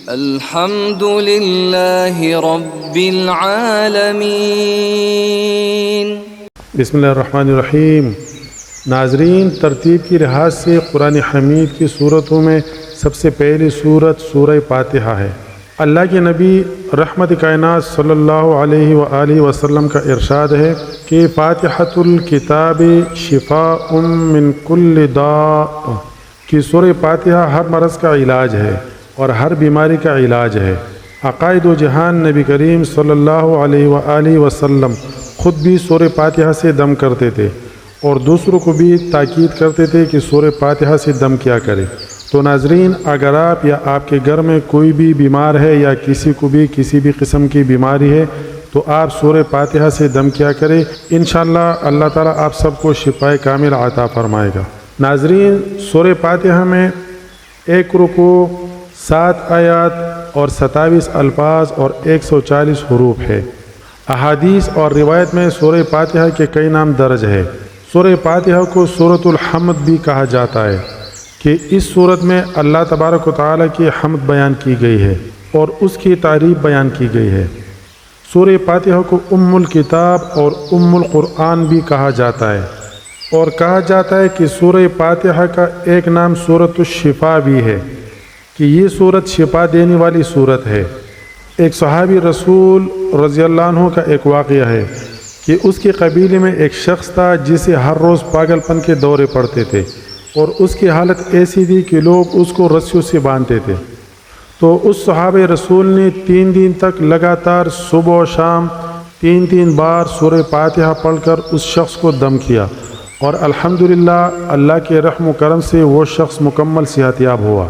الحمد لله رب العالمين۔ بسم اللہ الرحمن الرحیم۔ ناظرین، ترتیب کی لحاظ سے قرآن حمید کی صورتوں میں سب سے پہلی صورت سورہ فاتحہ ہے۔ اللہ کے نبی رحمت کائنات صلی اللہ علیہ وآلہ وسلم کا ارشاد ہے کہ فاتحۃ الکتاب شفاء من کل داء، کہ سورہ فاتحہ ہر مرض کا علاج ہے اور ہر بیماری کا علاج ہے۔ عقائد و جہان نبی کریم صلی اللہ علیہ وآلہ وسلم خود بھی سورہ فاتحہ سے دم کرتے تھے اور دوسروں کو بھی تاکید کرتے تھے کہ سورہ فاتحہ سے دم کیا کرے۔ تو ناظرین، اگر آپ یا آپ کے گھر میں کوئی بھی بیمار ہے یا کسی کو بھی کسی بھی قسم کی بیماری ہے تو آپ سورہ فاتحہ سے دم کیا کرے، انشاءاللہ اللہ تعالیٰ آپ سب کو شفاء کامل عطا فرمائے گا۔ ناظرین، سورہ فاتحہ میں 1 رکوع، 7 آیات اور 27 الفاظ اور 140 حروف ہے۔ احادیث اور روایت میں سورہ فاتحہ کے کئی نام درج ہے۔ سورہ فاتحہ کو سورۃ الحمد بھی کہا جاتا ہے کہ اس صورت میں اللہ تبارک و تعالیٰ کی حمد بیان کی گئی ہے اور اس کی تعریف بیان کی گئی ہے۔ سورہ فاتحہ کو ام الکتاب اور ام القرآن بھی کہا جاتا ہے، اور کہا جاتا ہے کہ سورہ فاتحہ کا ایک نام سورۃ الشفاء بھی ہے کہ یہ صورت شفا دینے والی صورت ہے۔ ایک صحابی رسول رضی اللہ عنہ کا ایک واقعہ ہے کہ اس کے قبیلے میں ایک شخص تھا جسے ہر روز پاگل پن کے دورے پڑتے تھے اور اس کی حالت ایسی تھی کہ لوگ اس کو رسیوں سے باندھتے تھے۔ تو اس صحابہ رسول نے 3 دن تک لگاتار صبح و شام 3 بار سورہ فاتحہ پڑھ کر اس شخص کو دم کیا، اور الحمدللہ اللہ کے رحم و کرم سے وہ شخص مکمل صحت یاب ہوا۔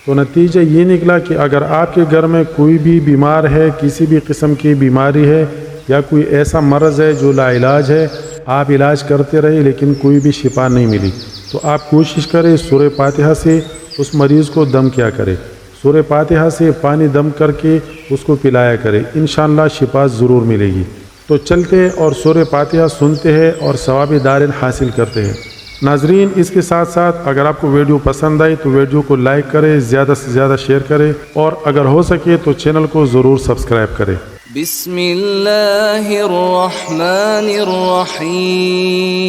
تو نتیجہ یہ نکلا کہ اگر آپ کے گھر میں کوئی بھی بیمار ہے، کسی بھی قسم کی بیماری ہے یا کوئی ایسا مرض ہے جو لا علاج ہے، آپ علاج کرتے رہے لیکن کوئی بھی شفا نہیں ملی، تو آپ کوشش کریں سورہ فاتحہ سے اس مریض کو دم کیا کرے، سورہ فاتحہ سے پانی دم کر کے اس کو پلایا کرے، انشاءاللہ شفا ضرور ملے گی۔ تو چلتے اور سورہ فاتحہ سنتے ہیں اور ثواب دارین حاصل کرتے ہیں۔ ناظرین، اس کے ساتھ ساتھ اگر آپ کو ویڈیو پسند آئی تو ویڈیو کو لائک کریں، زیادہ سے زیادہ شیئر کریں، اور اگر ہو سکے تو چینل کو ضرور سبسکرائب کریں۔ بسم اللہ الرحمن الرحیم۔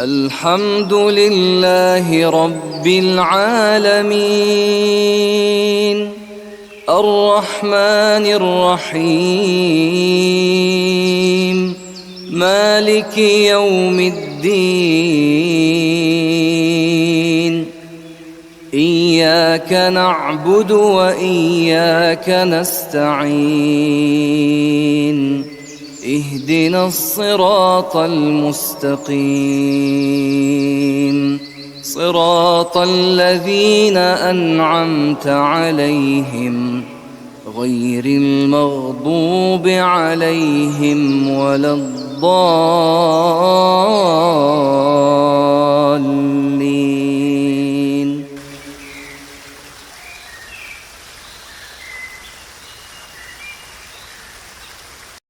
الحمد للہ رب العالمین، الرحمن الرحیم، مالک یوم الدین، إياك نعبد وإياك نستعين، اهدنا الصراط المستقيم، صراط الذين أنعمت عليهم غير المغضوب عليهم ولا الضالين۔